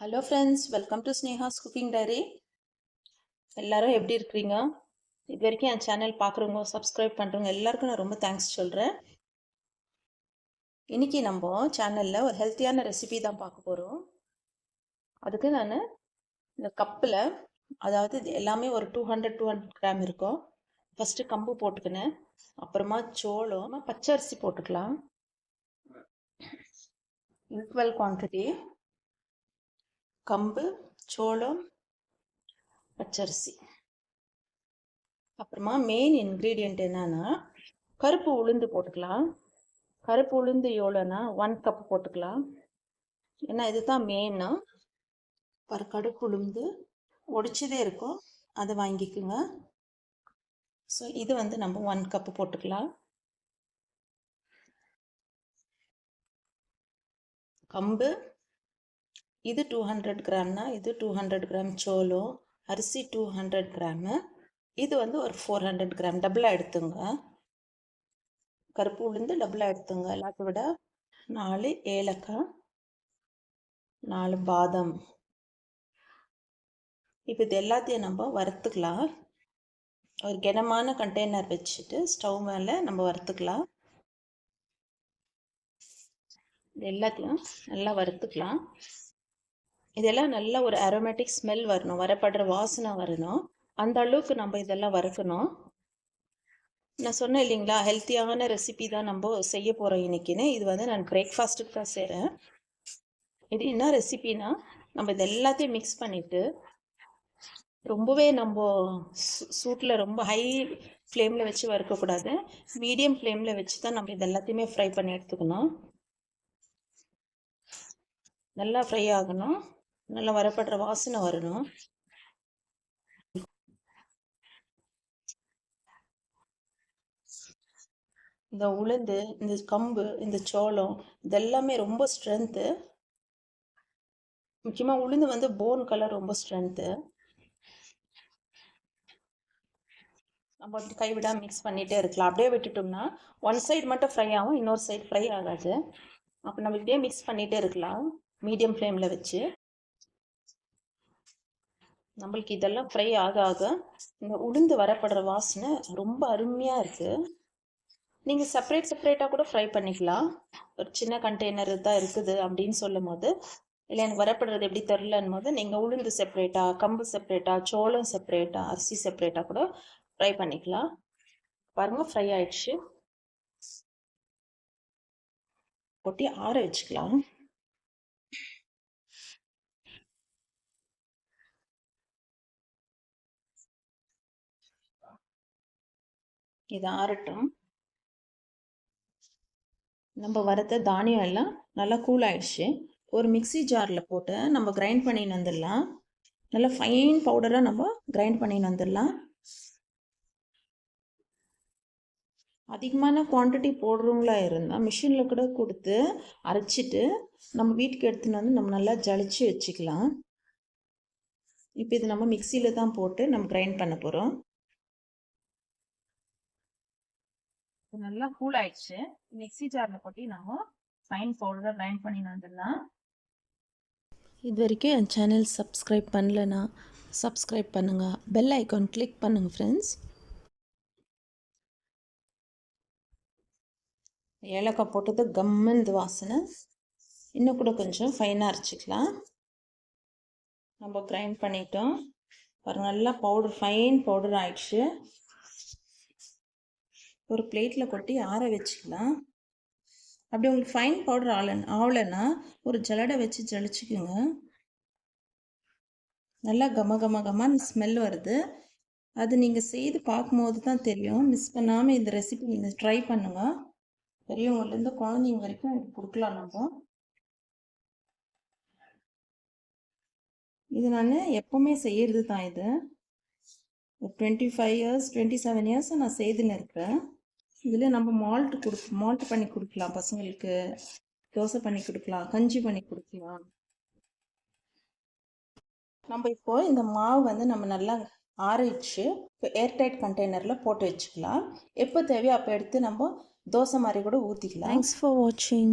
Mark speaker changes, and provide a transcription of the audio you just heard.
Speaker 1: Hello friends, welcome to Sneha's cooking diary. எல்லாரும் எப்படி இருக்கிறீங்க? இது வரைக்கும் என் சேனல் பார்க்குறவங்க, சப்ஸ்கிரைப் பண்ணுறவங்க எல்லாருக்கும் நான் ரொம்ப தேங்க்ஸ் சொல்கிறேன். இன்றைக்கி நம்ம சேனலில் ஒரு ஹெல்த்தியான ரெசிபி தான் பார்க்க போகிறோம். அதுக்கு நான் இந்த கப்பில், அதாவது இது எல்லாமே ஒரு 200 கிராம் இருக்கும். ஃபஸ்ட்டு கம்பு போட்டுக்கினேன், அப்புறமா சோளம், பச்சரிசி போட்டுக்கலாம். ஈக்குவல் குவான்டிட்டி கம்பு, சோளம், பச்சரிசி. அப்புறமா மெயின் இன்க்ரீடியண்ட் என்னன்னா கருப்பு உளுந்து போட்டுக்கலாம். கருப்பு உளுந்து எவ்வளோன்னா 1 கப் போட்டுக்கலாம். ஏன்னா இதுதான் மெயின்னா. கருப்பு உளுந்து ஒடிச்சதே இருக்கும், அதை வாங்கிக்குங்க. ஸோ இது வந்து நம்ம 1 கப் போட்டுக்கலாம். கம்பு இது 200 கிராம்னா இது 200 கிராம். சோளம் அரிசி 200 கிராமு. இது வந்து ஒரு 400 கிராம். டபுளாக எடுத்துங்க. கருப்பு உளுந்து டபுளாக எடுத்துங்க. எல்லாத்தை விட 4 ஏலக்காய், 4 பாதாம். இப்போ இது எல்லாத்தையும் நம்ம வறுத்துக்கலாம். ஒரு கனமான கண்டெய்னர் வச்சுட்டு ஸ்டவ் மேலே நம்ம வறுத்துக்கலாம். இது எல்லாத்தையும் நல்லா வறுத்துக்கலாம். இதெல்லாம் நல்ல ஒரு அரோமேட்டிக் ஸ்மெல் வரணும், வரப்படுற வாசனை வரணும். அந்த அளவுக்கு நம்ம இதெல்லாம் வறுக்கணும். நான் சொன்னேன் இல்லைங்களா, ஹெல்த்தியான ரெசிபி தான் நம்ம செய்ய போகிறோம் இன்றைக்கின்னு. இது வந்து நான் பிரேக்ஃபாஸ்ட்டுக்கு தான் செய்கிறேன். இது என்ன ரெசிபினா, நம்ம இது எல்லாத்தையும் மிக்ஸ் பண்ணிவிட்டு ரொம்பவே நம்ம சூட்டில் ரொம்ப ஹை ஃப்ளேமில் வச்சு வறுக்கக்கூடாது, மீடியம் ஃப்ளேமில் வச்சு தான் நம்ம இது எல்லாத்தையுமே ஃப்ரை பண்ணி எடுத்துக்கணும். நல்லா ஃப்ரை ஆகணும், நல்லா வரப்படுற வாசனை வரணும். இந்த உளுந்து, இந்த கம்பு, இந்த சோளம் இதெல்லாமே ரொம்ப ஸ்ட்ரென்த்து. முக்கியமாக உளுந்து வந்து போன் கலர் ரொம்ப ஸ்ட்ரென்த்து. நம்ம கைவிடாமல் மிக்ஸ் பண்ணிகிட்டே இருக்கலாம். அப்படியே விட்டுட்டோம்னா ஒன் சைடு மட்டும் ஃப்ரை ஆகும், இன்னொரு சைடு ஃப்ரை ஆகாது. அப்போ நம்ம இப்படியே மிக்ஸ் பண்ணிகிட்டே இருக்கலாம் மீடியம் ஃப்ளேமில் வச்சு. நம்மளுக்கு இதெல்லாம் ஃப்ரை ஆக ஆக இந்த உளுந்து வரப்படுற வாசனை ரொம்ப அருமையாக இருக்குது. நீங்கள் செப்பரேட்டாக கூட ஃப்ரை பண்ணிக்கலாம். ஒரு சின்ன கண்டெய்னர் தான் இருக்குது அப்படின்னு சொல்லும் போது, இல்லை எனக்கு வரப்படுறது எப்படி தெரிலன்னு போது நீங்கள் உளுந்து செப்பரேட்டாக, கம்பு செப்பரேட்டாக, சோளம் செப்பரேட்டாக, அரிசி செப்பரேட்டாக கூட ஃப்ரை பண்ணிக்கலாம். பாருங்கள், ஃப்ரை ஆயிடுச்சு. கொட்டி ஆற வச்சுக்கலாம். இது ஆறட்டும். நம்ம வறுத்த தானியம் எல்லாம் நல்லா கூல் ஆயிடுச்சு. ஒரு மிக்சி ஜாரில் போட்டு நம்ம கிரைண்ட் பண்ணின்னு வந்துடலாம். நல்லா ஃபைன் பவுடராக நம்ம கிரைண்ட் பண்ணின்னு வந்துடலாம். அதிகமான குவான்டிட்டி போடுறவங்களா இருந்தால் மிஷினில் கூட கொடுத்து அரைச்சிட்டு நம்ம வீட்டுக்கு எடுத்துன்னு வந்து நம்ம நல்லா ஜலிச்சு வச்சுக்கலாம். இப்போ இது நம்ம மிக்சியில் தான் போட்டு நம்ம கிரைண்ட் பண்ண போகிறோம். நல்லா கூல் ஆயிடுச்சு. மிக்சி ஜாரில் போட்டு நம்ம ஃபைன் பவுடராக கிரைண்ட் பண்ணி வந்துடலாம். இது வரைக்கும் என் சேனல் சப்ஸ்கிரைப் பண்ணலன்னா சப்ஸ்கிரைப் பண்ணுங்கள், பெல் ஐக்கான் கிளிக் பண்ணுங்கள் ஃப்ரெண்ட்ஸ். ஏலக்காய் போட்டது கம்மந்து வாசனை. இன்னும் கூட கொஞ்சம் ஃபைனாக அரைச்சிக்கலாம். நம்ம கிரைண்ட் பண்ணிட்டோம் பாருங்கள், நல்லா பவுடர், ஃபைன் பவுடர் ஆயிடுச்சு. ஒரு பிளேட்டில் கொட்டி ஆற வச்சுக்கலாம். அப்படி உங்களுக்கு ஃபைன் பவுடர் ஆகலைன்னா ஒரு ஜலடை வச்சு ஜலிச்சுக்குங்க. நல்லா கமன்னு ஸ்மெல் வருது. அது நீங்கள் செய்து பார்க்கும்போது தான் தெரியும். மிஸ் பண்ணாமல் இந்த ரெசிபி நீங்கள் ட்ரை பண்ணுங்கள். பெரியவங்கலேருந்து குழந்தைங்க வரைக்கும் இது கொடுக்கலாம். நம்ம இது நான் எப்போவுமே செய்கிறது தான். இது ஒரு 25 இயர்ஸ் 27 இயர்ஸ் நான் செய்துன்னு இருக்கிறேன். இதில் நம்ம மால்ட் பண்ணி கொடுக்கலாம். பசங்களுக்கு தோசை பண்ணி கொடுக்கலாம், கஞ்சி பண்ணி கொடுக்கலாம். நம்ம இப்போது இந்த மாவு வந்து நம்ம நல்லா ஆறிடுச்சு. இப்போ ஏர்டைட் கண்டெய்னரில் போட்டு வச்சுக்கலாம். எப்போ தேவையோ அப்போ எடுத்து நம்ம தோசை மாதிரி கூட ஊற்றிக்கலாம். தேங்க்ஸ் ஃபார் வாட்சிங்.